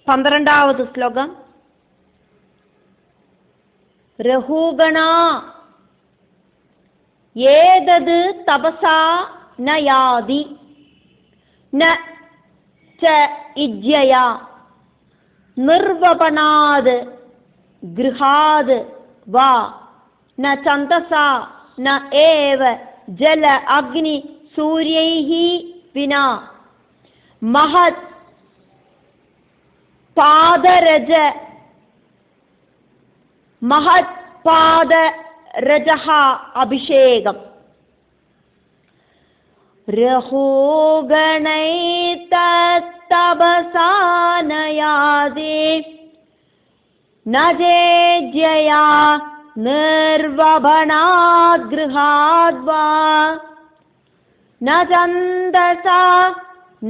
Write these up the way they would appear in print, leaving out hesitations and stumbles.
12வது ஸ்லோகம். ரஹூகணா ஏதது தபசா ந யாதி ந ச இஜ்யயா நிர்வபனாத் கிருஹாத் வா ந சந்தசா ந ஏவ ஜல அக்னி சூரியைஹி வினா மஹத் பாதரஜ அபிஷேகம். ரஹூகணைதபசா ந யாதி ந ஜேஜ்யயா நிர்வபனாத் கிருஹாத் வா ந சந்தசா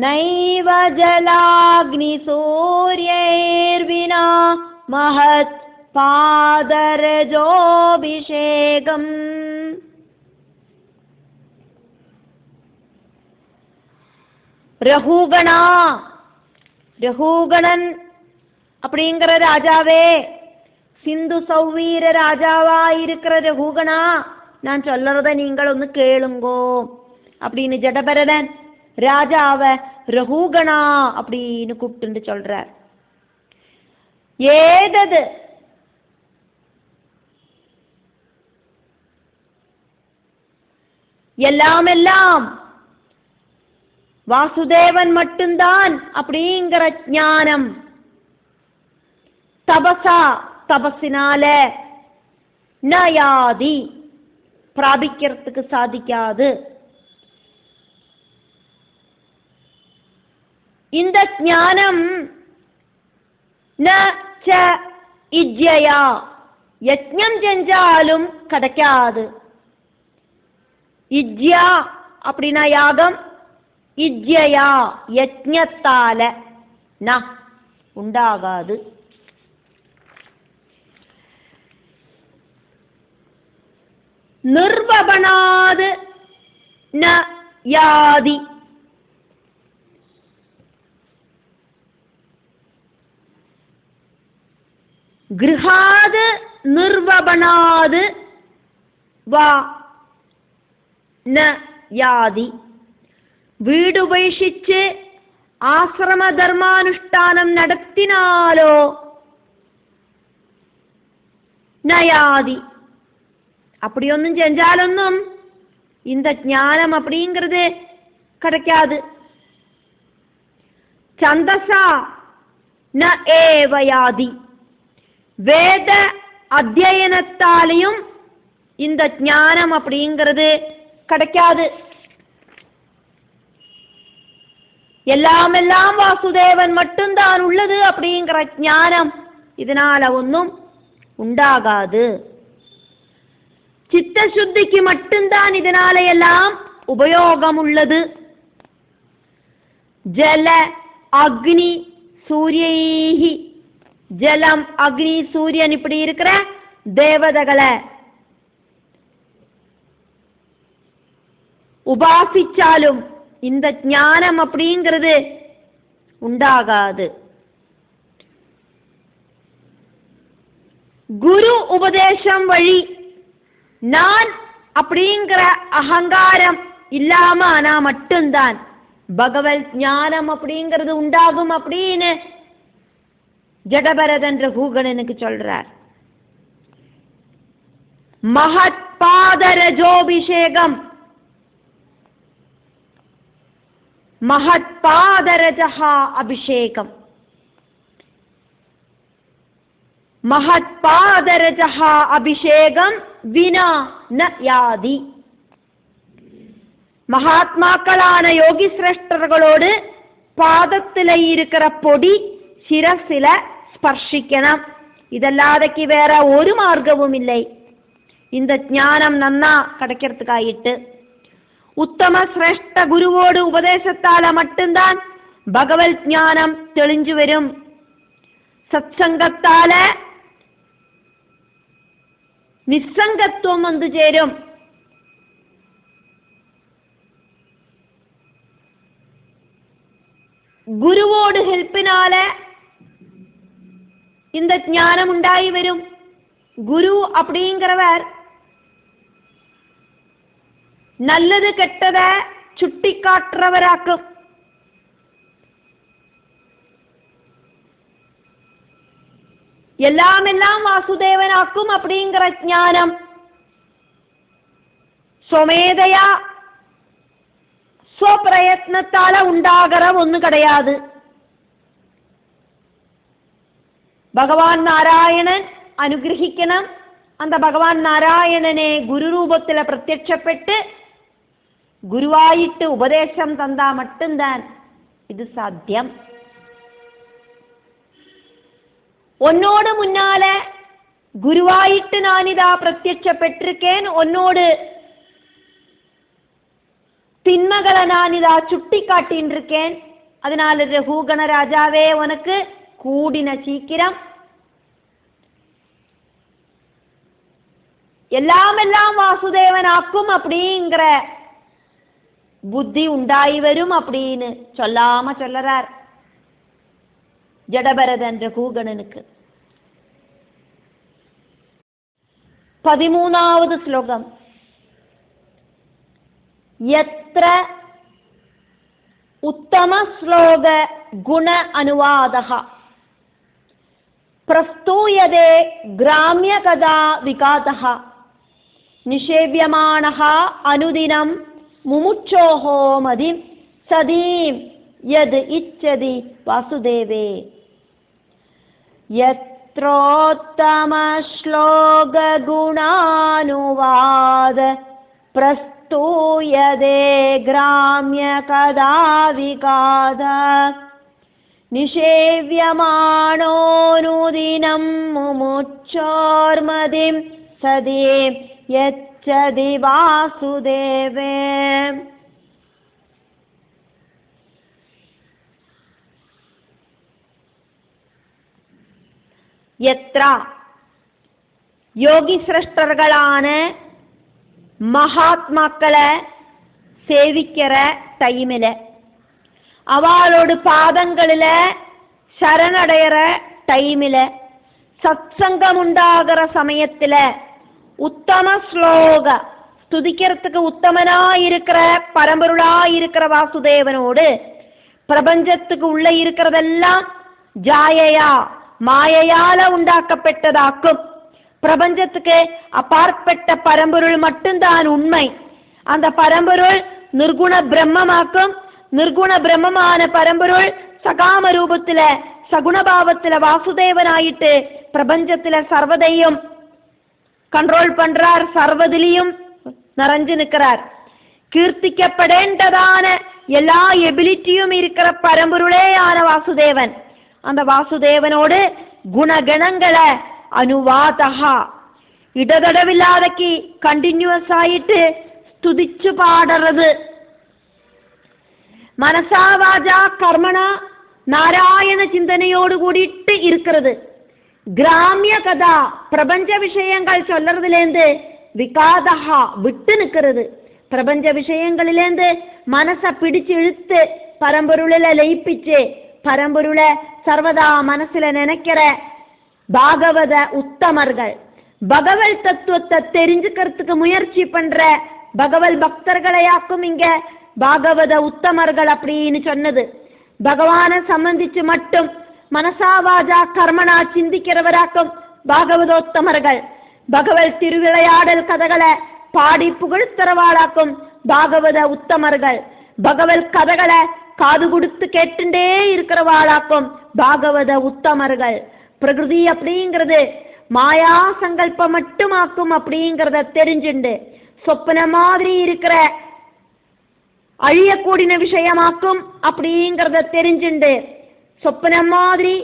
நைவ ஜலாக்னி சூர்யைர்வினா மஹத் பாதரஜோபிஷேகம். ரஹூகணா, ரஹூகணன் அப்படிங்கிற ராஜாவே, சிந்து சௌவீர ராஜாவா இருக்கிற ரஹூகணா, நான் சொல்றத நீங்கள் ஒன்று கேளுங்கோ அப்படின்னு ஜடபரதன் ராஜாவ ரஹூகணா அப்படின்னு கூப்பிட்டு சொல்றார். ஏதது எல்லாம் வாசுதேவன் மட்டும்தான் அப்படிங்கிற ஞானம் தபசா தபசினால நயாதி பிராபிக்கிறதுக்கு சாதிக்காது. இந்த ஞானம் ந ச இஜ்யயா யஜ்ஞம் செஞ்சாலும் கிடைக்காது. இஜ்யா அப்படின்னா யாகம், இஜ்யயா யஜ்ஞத்தால ந உண்டாகாது. நிர்வபனாது ந யாதி கிருஹாது நிர்வபனாது வா ந யாதி வீடு ഉപേക്ഷിച്ച് ആശ്രമ ധർമാനുഷ്ഠാനം നടത്തിനാലോ നയാതി அப்படியொன்னும் செஞ்சாலொன்னும் இந்த ஞானம் அப்படிங்கிறது கிடைக்காது. சந்தசா ந ஏவயாதி வேத அத்தியனத்தாலையும் இந்த ஞானம் அப்படிங்கிறது கிடைக்காது. எல்லாம் வாசுதேவன் மட்டும்தான் உள்ளது அப்படிங்கிற ஞானம் இதனால ஒன்றும் உண்டாகாது. சித்த சுத்திக்கு மட்டும்தான் இதனால எல்லாம் உபயோகம் உள்ளது. ஜல அக்னி சூரியைஹி ஜலம் அக்னி சூரியன் இப்படி இருக்கிற தேவதைகளை உபாசிச்சாலும் இந்த ஞானம் அப்படிங்கிறது உண்டாகாது. குரு உபதேசம் வழி நான் அப்படிங்கிற அகங்காரம் இல்லாம ஆனா மட்டும்தான் பகவத் ஞானம் அப்படிங்கிறது உண்டாகும் அப்படின்னு ஜடபரதன் ரஹூகணனுக்கு சொல்றார். மகத் பாதரஜோபிஷேகம் மகத் பாதரஜஹா அபிஷேகம் மகத் பாதரஜஹா அபிஷேகம் வினா ந யாதி. மகாத்மாக்களான யோகி சிரேஷ்டர்களோடு பாதத்தில் இருக்கிற பொடி சிரசில ஸ்பர்ஷிக்கணும். இதல்லாதக்கு வேற ஒரு மார்க்கமும் இல்லை இந்த ஞானம் நன்னா கிடைக்கிறதுக்காயிட்டு. உத்தம சிரேஷ்ட குருவோடு உபதேசத்தால மட்டும்தான் பகவத் ஞானம் தெளிஞ்சு வரும். சத்சங்கத்தால நிசங்கத்துவம் வந்து சேரும். குருவோடு ஹெல்ப்பினால இந்த ஞானம் உண்டாகி வரும். குரு அப்படிங்கிறவர் நல்லது கெட்டதை சுட்டி காட்டுறவராக்கும். எல்லாம் வாசுதேவனாக்கும் அப்படிங்கிற ஞானம் സ്വമേധയാ സ്വപ്രയത്നത്താല ഉണ്ടാകற ഒന്നും கிடையாது. ഭഗവാൻ നാരായണൻ അനുഗ്രഹിക്കണം. அந்த ഭഗവാൻ നാരായണനെ ഗുരുരൂപത്തിൽ പ്രത്യക്ഷപ്പെട്ട് ഗുരുവായിട്ട് ഉപദേശം തന്നാ மட்டும்தான் ഇത് സാധ്യം. ഒന്നോട് മുന്നാലെ ഗുരുവായിട്ട് ഞാനിതാ പ്രത്യക്ഷപ്പെട്ടിരിക്കേൻ, ഒന്നോട് തിന്മകളെ ഞാനിതാ ചുട്ടിക്കാട്ടിണ്ടിരിക്കേൻ. അതിനാൽ രഘുഗണ രാജാവേ ഉനക്ക് കൂടിന ചീക്കിരം எல்லாம் வாசுதேவனாக்கும் அப்படிங்கிற புத்தி உண்டாகி வரும் அப்படின்னு சொல்லாம சொல்லறார் ஜடபரதன் ரகுகணனுக்கு. 13வது ஸ்லோகம். யத்ர உத்தம ஸ்லோக குண அனுவாதஹ பிரஸ்தூயதே கிராமிய கதா விகாதஹ நிஷேவ்யமானஹ அனுதினம் முமுட்சோஹோ மதிம் சதீம் யத் இச்சதி வாசுதேவே. யத்ரோத்தம ஸ்லோக குணானுவாத பிரஸ்தூயதே கிராமிய கதா விகாத நிஷேவ்யமானோனுதினம் முமுட்சோர்மதிம் சதீம் யச்சதி வாசுதேவே. யத்ரா யோகி சிரஷ்டர்களான மகாத்மாக்களை சேவிக்கிற டைமில், அவளோட பாதங்களில் சரணடைகிற டைமில், சத்சங்கம் உண்டாகிற சமயத்தில் உத்தம ஸ்லோக ஸ்துதிக்கிறதுக்கு உத்தமனாயிருக்கிற பரம்பொருளாயிருக்கிற வாசுதேவனோடு பிரபஞ்சத்துக்கு உள்ள இருக்கிறதெல்லாம் ஜாயையா மாயையால உண்டாக்கப்பட்டதாக்கும். பிரபஞ்சத்துக்கு அப்பாற்பட்ட பரம்பொருள் மட்டும்தான் உண்மை. அந்த பரம்பொருள் நிர்குண பிரம்மமாக்கும். நிர்குண பிரம்மமான பரம்பொருள் சகாம ரூபத்துல சகுணபாவத்துல வாசுதேவனாயிட்டு பிரபஞ்சத்துல சர்வதையும் கண்ட்ரோல் பண்றார், சர்வதிலையும் நிறைஞ்சு நிற்கிறார். கீர்த்திக்கப்படேண்டதான எல்லா எபிலிட்டியும் இருக்கிற பரம்பொருளேயான வாசுதேவன். அந்த வாசுதேவனோடு குணகணங்களை அனுவாதஹா இடதடவில்லாதக்கு கண்டினியூஸ் ஆயிட்டு ஸ்துதிச்சு பாடுறது. மனசா வாஜா கர்மனா நாராயண சிந்தனையோடு கூடிட்டு இருக்கிறது. கிராமிய கதா பிரபஞ்ச விஷயங்கள் சொல்றதுலேருந்து விகாதஹா விட்டு நிற்கிறது. பிரபஞ்ச விஷயங்களிலேருந்து மனசை பிடிச்சு இழுத்து பரம்பொருளில் லயிப்பிச்சு பரம்பொருளை சர்வதா மனசுல நினைக்கிற பாகவத உத்தமர்கள், பகவல் தத்துவத்தை தெரிஞ்சுக்கிறதுக்கு முயற்சி பண்ற பகவல் பக்தர்களையாக்கும் இங்க பாகவத உத்தமர்கள் அப்படின்னு சொன்னது. பகவானை சம்பந்திச்சு மட்டும் மனசாவாஜா கர்மனா சிந்திக்கிறவராக்கும் பாகவதோத்தமர்கள். பகவல் திருவிளையாடல் கதைகளை பாடி புகழ்த்தரவாளாக்கும் பாகவத உத்தமர்கள். பகவல் கதைகளை காது கொடுத்து கேட்டுண்டே இருக்கிறவாளாக்கும் பாகவத உத்தமர்கள். பிரகிருதி அப்படிங்கிறது மாயா சங்கல்பம் மட்டுமாக்கும் அப்படிங்கிறத தெரிஞ்சுண்டு சொப்பன மாதிரி இருக்கிற அழியக்கூடின விஷயமாக்கும் அப்படிங்கிறத தெரிஞ்சுண்டு சொப்பன மாதிரி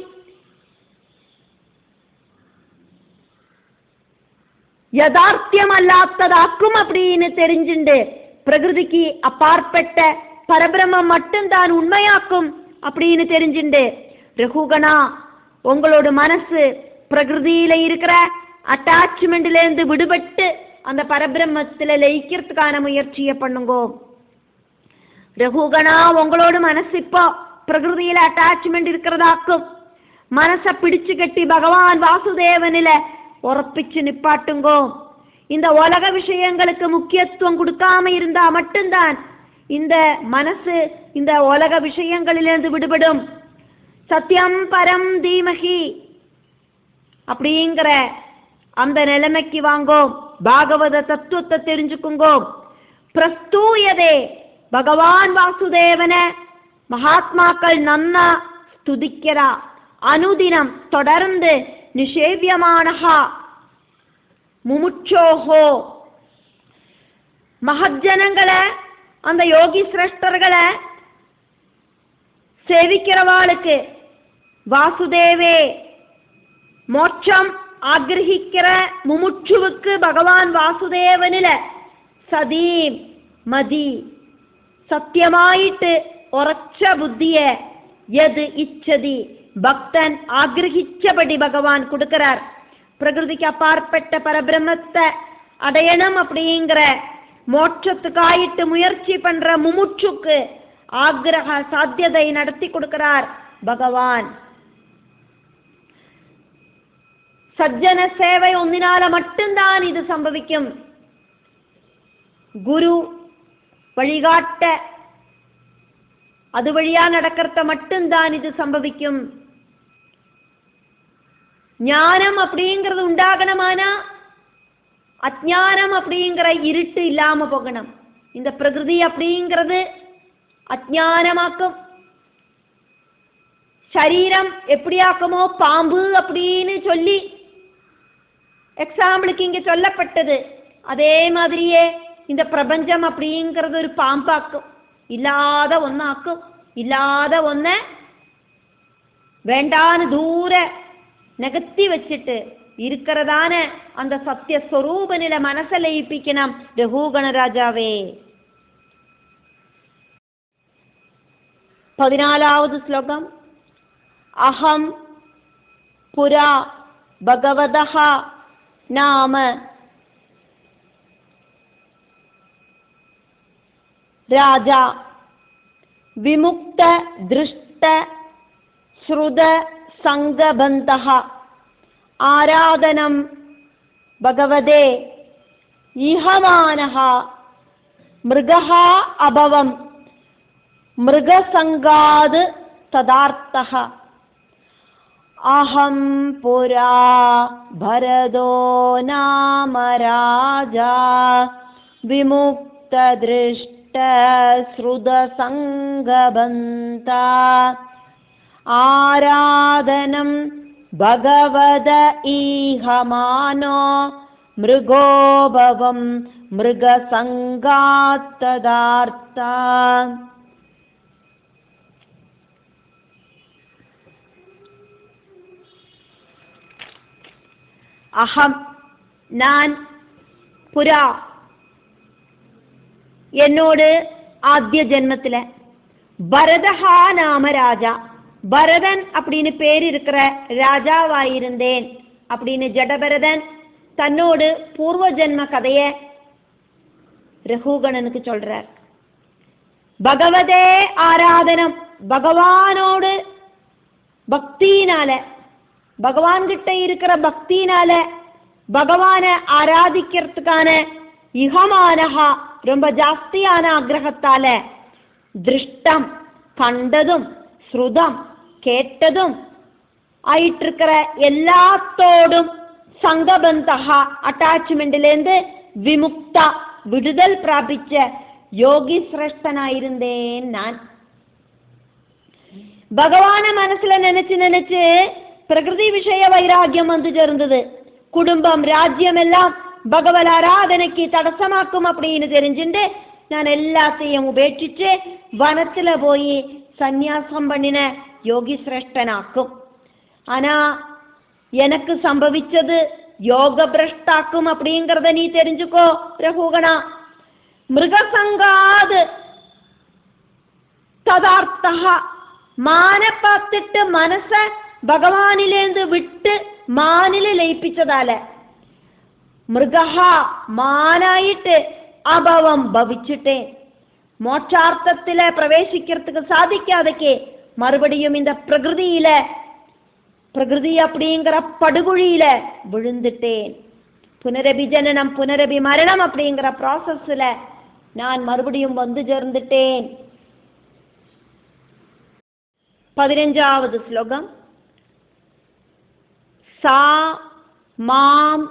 யதார்த்தியம் அல்லாததாக்கும் அப்படின்னு தெரிஞ்சுண்டு பிரகிருதிக்கு அப்பாற்பட்ட பரபிரம்மம் மட்டும்தான் உண்மையாக்கும் அப்படின்னு தெரிஞ்சுண்டு ரகுகணா உங்களோட மனசு பிரகிருதியில இருக்கிற அட்டாச்மெண்ட்லேருந்து விடுபட்டு அந்த பரபிரம்மத்தில் லயிக்கிறதுக்கான முயற்சியை பண்ணுங்கோ. ரகுகணா உங்களோட மனசு இப்போ பிரகிருதியில அட்டாச்மெண்ட் இருக்கிறதாக்கும். மனசை பிடிச்சு கட்டி பகவான் வாசுதேவனில உறப்பிச்சு நிப்பாட்டுங்கோ. இந்த உலக விஷயங்களுக்கு முக்கியத்துவம் கொடுக்காம இருந்தா மட்டும்தான் இந்த மனசு இந்த உலக விஷயங்களிலிருந்து விடுபடும். சத்தியம் பரம் தீமகி அப்படிங்கிற அந்த நிலைமைக்கு வாங்கோ. பாகவத தத்துவத்தை தெரிஞ்சுக்குங்கோ. பிரஸ்தூயதே பகவான் வாசுதேவன மகாத்மாக்கள் நன்னா ஸ்துதிக்கிறா. அனுதினம் தொடர்ந்து நிஷேவியமானஹா முமுட்சோஹோ மகஜனங்களை அந்த யோகி சிரேஷ்டர்களை சேவிக்கிறவாளுக்கு வாசுதேவே மோட்சம் ஆகிரகிக்கிற முமுட்சுவுக்கு பகவான் வாசுதேவனில சதீம் மதி சத்தியமாயிட்டு உറച്ച புத்திய எது இச்சதி பக்தன் ஆகிரகிச்சபடி பகவான் கொடுக்கிறார். பிரகிருதிக்கு அப்பாற்பட்ட பரபிரம்மத்தை அடையணும் அப்படிங்கிற மோட்சத்துக்காயிட்டு முயற்சி பண்ற முமுட்சுக்கு ஆக்ரக சாத்தியதை நடத்தி கொடுக்கிறார் பகவான். சஜ்ஜன சேவை ஒன்னினால மட்டும்தான் இது சம்பவிக்கும். குரு வழிகாட்ட அது வழியா நடக்கிறத மட்டும்தான் இது சம்பவிக்கும். ஞானம் அப்படிங்கிறது உண்டாகணுமானா அஜ்ஞானம் அப்படிங்கிற இருட்டு இல்லாம போகணும். இந்த பிரகிருதி அப்படிங்கிறது அஜ்ஞானமாக்கும். சரீரம் எப்படியாக்குமோ பாம்பு அப்படின்னு சொல்லி எக்ஸாம்பிளுக்கு இங்க சொல்லப்பட்டது. அதே மாதிரியே இந்த பிரபஞ்சம் அப்படிங்கிறது ஒரு பாம்பாக்கும். இல்லாத ஒன்னாக்கும். இல்லாத ஒன்ன வேண்டான்னு தூர நகர்த்தி வச்சுட்டு இருக்கிறதான அந்த சத்தியஸ்வரூப நிலை மனசை லயிப்பிக்கணும். ரகுகணராஜாவே 14வது ஸ்லோகம். அகம் புரா பகவதஹ நாம ராஜா விமுக்த திருஷ்ட ஸ்ருத சங்கபந்தஹ ஆராதனம் பகவதே இஹமானஹ மிருகஹ அபவம் மிருகசங்காத் ததார்த்தஹ அஹம் புரா பரதோ நாம ராஜா விமுக்த திருஷ்ட ஸ்ருத சங்கபந்தா ஆராதனம் பகவத ஈஹமானோ மிருகோபவம் மிருகசங்காத் ததார்த்தா. அகம் நான், புரா என்னோடு ஆத்திய ஜென்மத்துல, பரதஹா நாம ராஜா பரதன் அப்படின்னு பேர் இருக்கிற ராஜாவாயிருந்தேன் அப்படின்னு ஜடபரதன் தன்னோடு பூர்வ ஜென்ம கதைய ரகுகணனுக்கு சொல்றார். பகவதே ஆராதனம் பகவானோடு பக்தியினால பகவான் கிட்ட இருக்கிற பக்தியினால பகவானை ஆராதிக்கிறதுக்கான இஹமானஹா ரொம்ப ஜாஸ்தியான ஆக்ரகத்தால திருஷ்டம் கண்டதும் ஸ்ருதம் கேட்டதும் ஆயிட்டிருக்கிற எல்லாத்தோடும் சங்கபந்தஹா அட்டாச்மெண்ட்லேருந்து விமுக்தா விடுதல் பிராபிச்ச யோகி சிரேஷ்டனாயிருந்தேன் நான். பகவான மனசுல நினைச்சு நினைச்சு பிரகிருதி விஷய வைராகியம் வந்து சேர்ந்தது. குடும்பம் ராஜ்யம் எல்லாம் பகவத் ஆராதனைக்கு தடசமாக்கும் அப்படின்னு தெரிஞ்சுட்டு நான் எல்லாத்தையும் உபேட்சிச்சு வனத்துல போய் சந்நியாசம் பண்ணின யோகி சிரேஷ்டனாக்கும். ஆனா எனக்கு சம்பவிச்சது யோக பிரஷ்டாக்கும் அப்படிங்கிறத நீ தெரிஞ்சுக்கோ ரகுகணா. மிருகசங்காது ததார்த்தா மான பார்த்துட்டு மனச பகவானிலேந்து விட்டு மானில லயிப்பிச்சதால மிருகஹா மானாயிட்டு அபவம் பவிச்சுட்டேன். மோட்சார்த்தத்தில பிரவேசிக்கிறதுக்கு சாதிக்காதக்கே மறுபடியும் இந்த பிரகிருதியில பிரகிருதி அப்படிங்கிற படுகுழியில விழுந்துட்டேன். புனரபி ஜனனம் புனரபி மரணம் அப்படிங்கிற ப்ராசஸ்ல நான் மறுபடியும் வந்து சேர்ந்துட்டேன். 15வது ஸ்லோகம். சா மாம்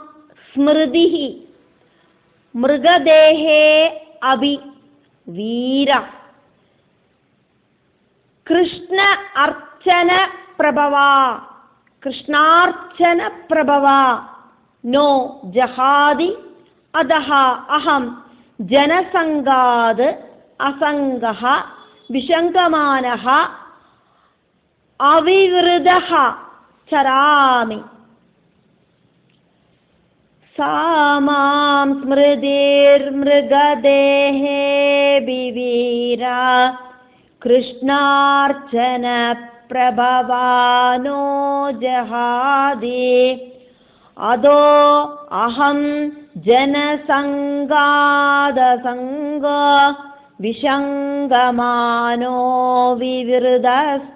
ஸ்மிருதிஹி மிருகதேஹே அபி வீர கிருஷ்ண அர்ச்சன பிரபவா கிருஷ்ணார்ச்சன பிரபவா நோ ஜஹாதி அதஹ அஹம் ஜனசங்காத் அசங்கஹ விஷங்கமானஹ அவிவ்ருதஹ சராமி. சாமாம் ஸ்மிருதிர் மிருகதேஹே பிவீரா கிருஷ்ணார்ச்சன பிரபவானோ ஜஹாதி அதோ அஹம் ஜனசங்காதசங்க விஷங்கமானோ விவிருதச்சராமி.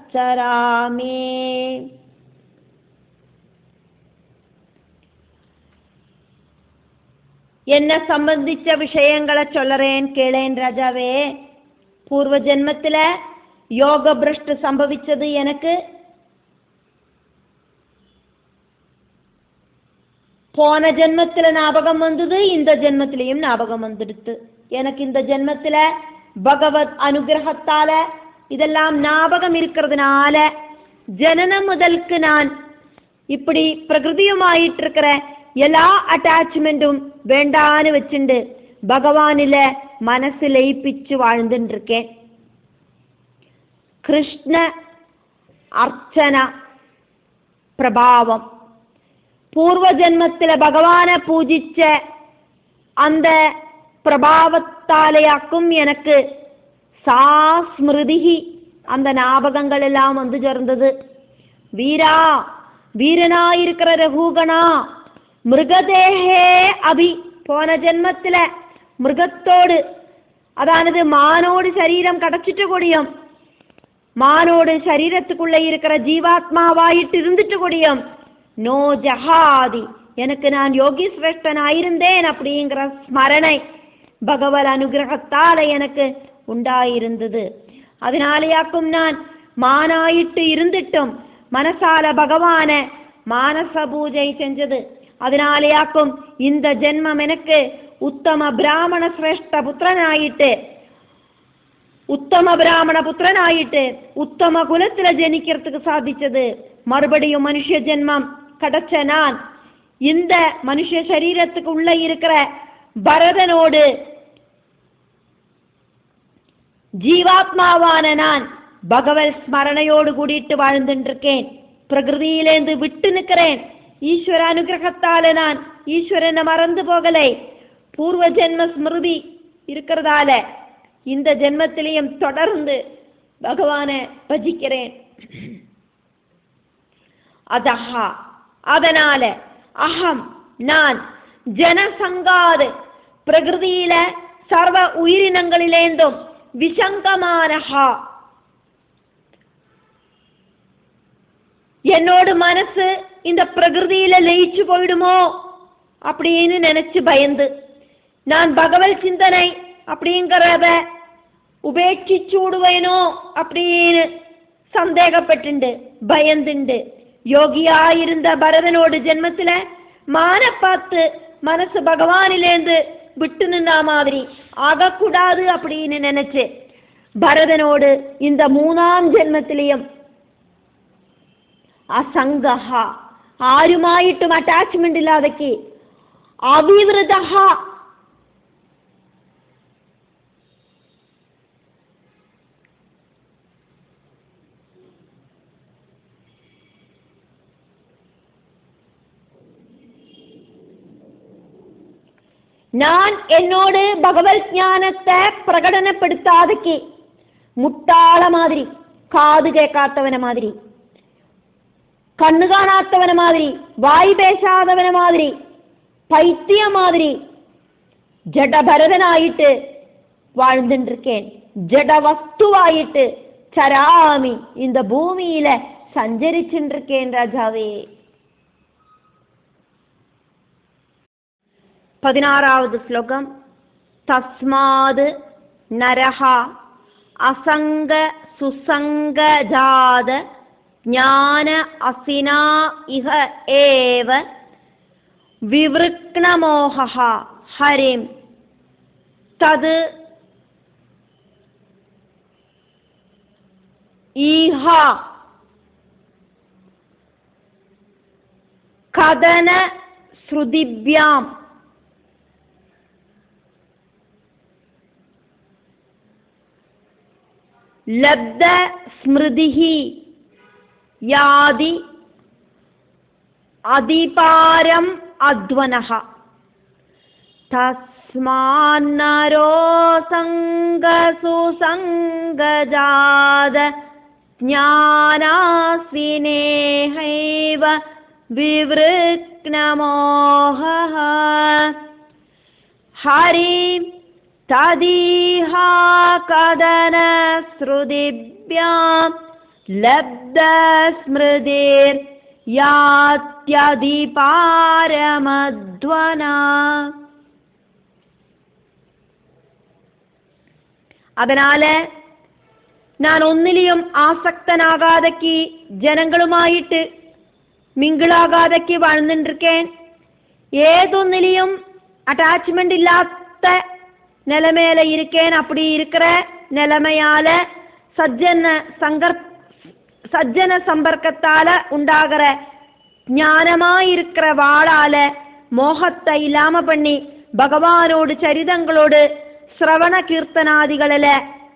என்ன சம்பந்திச்ச விஷயங்களை சொல்றேன் கேளேன் ராஜாவே. பூர்வ ஜென்மத்துல யோக பிரஷ்டு சம்பவிச்சது எனக்கு. போன ஜென்மத்துல ஞாபகம் வந்தது, இந்த ஜென்மத்திலையும் ஞாபகம் வந்துடுத்து. எனக்கு இந்த ஜென்மத்துல பகவத் அனுகிரகத்தால இதெல்லாம் ஞாபகம் இருக்கிறதுனால ஜனனம் முதலுக்கு நான் இப்படி பிரகிருதியுமாயிட்டு இருக்கிற எல்லா அட்டாச்மெண்ட்டும் வேண்டான்னு வச்சுண்டு பகவானில மனசு லயிப்பிச்சு வாழ்ந்துட்டு இருக்கேன். கிருஷ்ண அர்ச்சன பிரபாவம். பூர்வ ஜென்மத்தில் பகவானை பூஜிச்ச அந்த பிரபாவத்தாலேயாக்கும் எனக்கு சா ஸ்மிருதிஹி அந்த ஞாபகங்கள் எல்லாம் வந்து சேர்ந்தது. வீரா வீரனாயிருக்கிற ரகுகணா மிருகதேஹே அபி போன ஜென்மத்தில் மிருகத்தோடு அதானது மானோடு சரீரம் கிடைச்சிட்டு கூடியும் மானோடு சரீரத்துக்குள்ள இருக்கிற ஜீவாத்மாவாயிட்டு இருந்துட்டு கூடியும் நோ ஜஹாதி எனக்கு நான் யோகி சிரேஷ்டனாயிருந்தேன் அப்படிங்கிற ஸ்மரணை பகவத் அனுகிரகத்தால எனக்கு உண்டாயிருந்தது. அதனாலேயாக்கும் நான் மானாயிட்டு இருந்துட்டும் மனசால பகவான மானச பூஜை செஞ்சது. அதனாலேயாக்கும் இந்த ஜென்மம் எனக்கு உத்தம பிராமண சிரேஷ்ட புத்திரனாயிட்டு உத்தம குலத்துல ஜனிக்கிறதுக்கு சாதிச்சது. மறுபடியும் மனுஷ ஜென்மம் கிடைச்ச நான் இந்த மனுஷ சரீரத்துக்கு உள்ள இருக்கிற பரதனோடு ஜீவாத்மாவான நான் பகவத் ஸ்மரணையோடு கூடிட்டு வாழ்ந்துட்டு இருக்கேன். பிரகிருதியிலேந்து விட்டு நிற்கிறேன். ஈஸ்வர அனுகிரகத்தால நான் ஈஸ்வரனை மறந்து போகலை. பூர்வ ஜென்ம ஸ்மிருதி இருக்கிறதால இந்த ஜென்மத்திலையும் தொடர்ந்து பகவானை பஜிக்கிறேன். அதஹா அதனால அகம் நான் ஜனசங்காது பிரகிருதியில சர்வ உயிரினங்களிலேந்தும் விஷங்கமானஹா என்னோட மனசு இந்த பிரகிருதியில லயிச்சு போயிடுமோ அப்படின்னு நினைச்சு பயந்து நான் பகவத் சிந்தனை அப்படிங்கிறத உபேட்சிச்சூடுவேனோ அப்படின்னு சந்தேகப்பட்டு பயந்துண்டு யோகியாயிருந்த பரதனோடு ஜென்மத்துல மான பார்த்து மனசு பகவானிலேந்து விட்டு நின்னா மாதிரி ஆகக்கூடாது அப்படின்னு நினைச்சு பரதனோடு இந்த 3ஆம் ஜென்மத்திலையும் அசங்கஹா ആരുമായിട്ടും അറ്റാച്ച്മെന്റ് ഇല്ലാതെക്ക് അവിവൃതഃ ഞാൻ എന്നോട് ഭഗവത് ജ്ഞാനത്തെ പ്രകടനപ്പെടുത്താതെക്ക് മുട്ടാള മാതിരി കാത് കേൾക്കാത്തവനെ മാതിരി കണ്ണു കാണാത്തവനെ മാതിരി വായു പേശാത്തവനെ മാതിരി പൈത്യ മാതിരി ജഡഭരതനായിട്ട് வாழ்ந்துருக்கேன். ஜடவஸ்துவாயிட்டு சராமி இந்த பூமியில சஞ்சரிச்சுருக்கேன் ராஜாவே. 16வது ஸ்லோகம். தஸ்மாது நரஹா அசங்க சுசங்க ஜாத ஞான அசினா இஹ ஏவ விவ்ருக்னமோஹா ஹரிம் தது ஈஹா கதன ஸ்ருதிப்யாம் லப்த ஸ்மிருதிஹி யாதி அதிபாரம் அத்வனஹ தஸ்மான்னரோ சங்க சுசங்கஜாத ஞானாஸ்வினேஹைவ விவ்ருக்னமோஹः ஹரிம் ததீஹா கதன ஸ்ருதிப்யாம் லப்த ஸ்மிருதிர் யாத்யதிபாரமத்வனா. அதனால நான் ഒന്നിലും ആസക്തനാകാതയ്ക്ക് ജനങ്ങളുമായിട്ട് മിങ്കിളാകാതയ്ക്ക് வாழ்ந்துருக்கேன். ஏதொன்னிலையும் அட்டாச்மெண்ட் இல்லாத நிலைமையில இருக்கேன். அப்படி இருக்கிற நிலைமையால சஜ்ஜன சம்பர்க்கத்தால உண்டாகிற ஞானமாயிருக்கிற வாளால மோகத்தை இல்லாம பண்ணி பகவானோடு சரிதங்களோடு சிரவண கீர்த்தனாதிகளில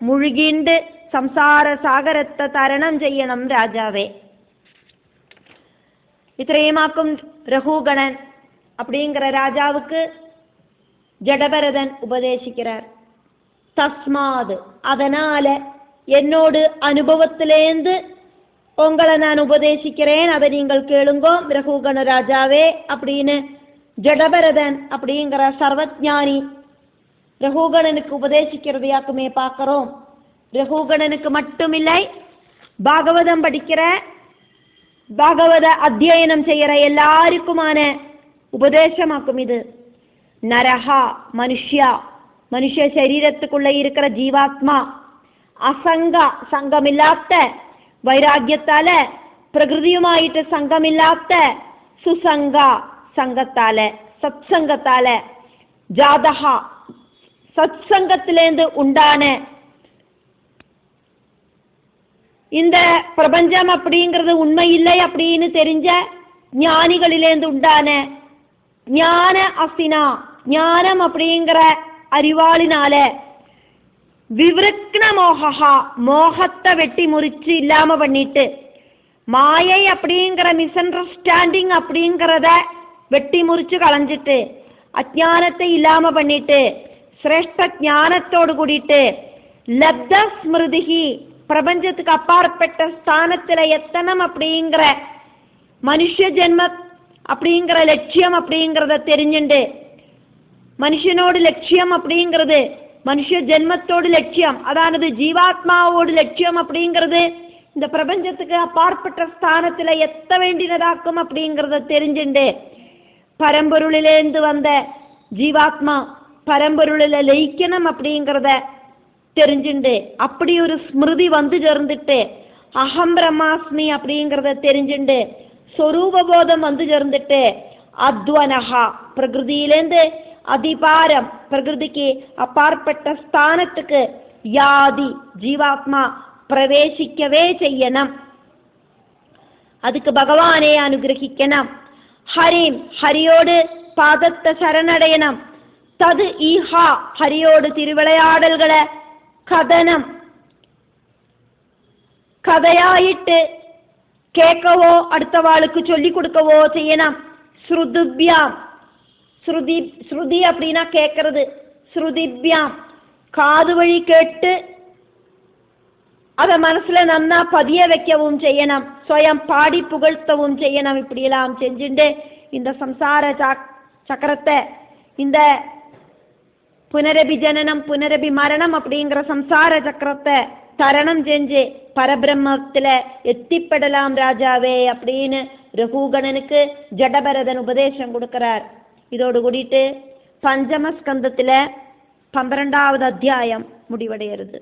முழுகிண்டு സംസാര സാഗരത്തെ തരണം ചെയ്യണം രാജാവേ. ഇത്രയുമാക്കും രഘുഗണൻ அப்படிங்கிற ராஜாவுக்கு ஜடபரதன் உபதேசிக்கிறார். தஸ்மாது அதனால என்னோடு அனுபவத்திலேந்து உங்களை நான் உபதேசிக்கிறேன், அதை நீங்கள் கேளுங்கோ ரகுகண ராஜாவே அப்படின்னு ஜடபரதன் அப்படிங்கிற சர்வஜானி ரகுகணனுக்கு உபதேசிக்கிறதையாக்குமே பார்க்கிறோம். ரகுகணனுக்கு மட்டுமில்லை, பாகவதம் படிக்கிற பாகவத அத்தியனம் செய்யற எல்லாருக்குமான உபதேசமாக்கும் இது. நரஹா மனுஷ சரீரத்துக்குள்ள இருக்கிற ஜீவாத்மா அசங்க சங்கமில்லாத வைராக்கியத்தால பிரகிருதியுமாயிட்டு சங்கமில்லாத சுசங்க சங்கத்தால சத்சங்கத்தால ஜாதஹா சத்சங்கத்திலேந்து உண்டான இந்த பிரபஞ்சம் அப்படிங்கிறது உண்மை இல்லை அப்படின்னு தெரிஞ்ச ஞானிகளிலேந்து உண்டான ஞான அசினா ஞானம் அப்படிங்கிற அறிவாளினால விவ்ருக்ன மோகா மோகத்தை வெட்டி முறிச்சு இல்லாம பண்ணிட்டு மாயை அப்படிங்கிற மிஸ் அண்டர்ஸ்டாண்டிங் அப்படிங்கிறத வெட்டி முறிச்சு களைஞ்சிட்டு அஜானத்தை இல்லாம பண்ணிட்டு சிரேஷ்ட ஞானத்தோடு கூடிட்டு லப்த ஸ்மிருதிகி பிரபஞ்சத்துக்கு அப்பாற்பட்ட ஸ்தானத்துல எத்தனம் அப்படிங்கிற மனுஷ ஜென்ம அப்படிங்கிற லட்சியம் அப்படிங்கிறத தெரிஞ்சுண்டு மனுஷனோடு லட்சியம் அப்படிங்கிறது மனுஷ ஜென்மத்தோடு லட்சியம், அதானது ஜீவாத்மாவோடு லட்சியம் அப்படிங்கிறது இந்த பிரபஞ்சத்துக்கு அப்பாற்பட்ட ஸ்தானத்துல எத்த வேண்டினதாக்கும் அப்படிங்கிறத தெரிஞ்சுண்டு பரம்பொருளிலேந்து வந்த ஜீவாத்மா பரம்பொருளில் லயிக்கணும் அப்படிங்கிறத தெரிஞ்சுண்டு அப்படி ஒரு ஸ்மிருதி வந்து சேர்ந்துட்டு அகம் பிரம்மாஸ்மி அப்படிங்கிறத தெரிஞ்சுண்டு சொரூபபோதம் வந்து சேர்ந்துட்டு அத்வனஹா பிரகிருதியிலேருந்து அதிபாரம் பிரகிருதிக்கு அப்பாற்பட்ட ஸ்தானத்துக்கு யாதி ஜீவாத்மா பிரவேசிக்கவே செய்யணும். அதுக்கு பகவானே அனுகிரகிக்கணும். ஹரிம் ஹரியோடு பாதத்தை சரணடையணும். தது ஈஹா ஹரியோடு திருவிளையாடல்களை கதனம் கதையாயிட்டு கேட்கவோ அடுத்தவாளுக்கு சொல்லி கொடுக்கவோ செய்யணும். ஸ்ருதிப்யாம் ஸ்ருதி அப்படின்னா கேட்கறது, ஸ்ருதிப்யாம் காது வழி கேட்டு அதை மனசுல நன்னா பதிய வைக்கவும் செய்யணும். ஸ்வயம் பாடி புகழ்த்தவும் செய்யணும். இப்படியெல்லாம் செஞ்சுட்டு இந்த சம்சார சக்கரத்தை இந்த புனரபி ஜனனம் புனரபி மரணம் அப்படிங்கிற சம்சார சக்கரத்தை தரணம் செஞ்சு பரபிரம்மத்தில் எத்திப்படலாம் ராஜாவே அப்படின்னு ரகுகணனுக்கு ஜடபரதன் உபதேசம் கொடுக்கிறார். இதோடு கூடிட்டு பஞ்சமஸ்கந்தத்தில் 12வது அத்தியாயம் முடிவடைகிறது.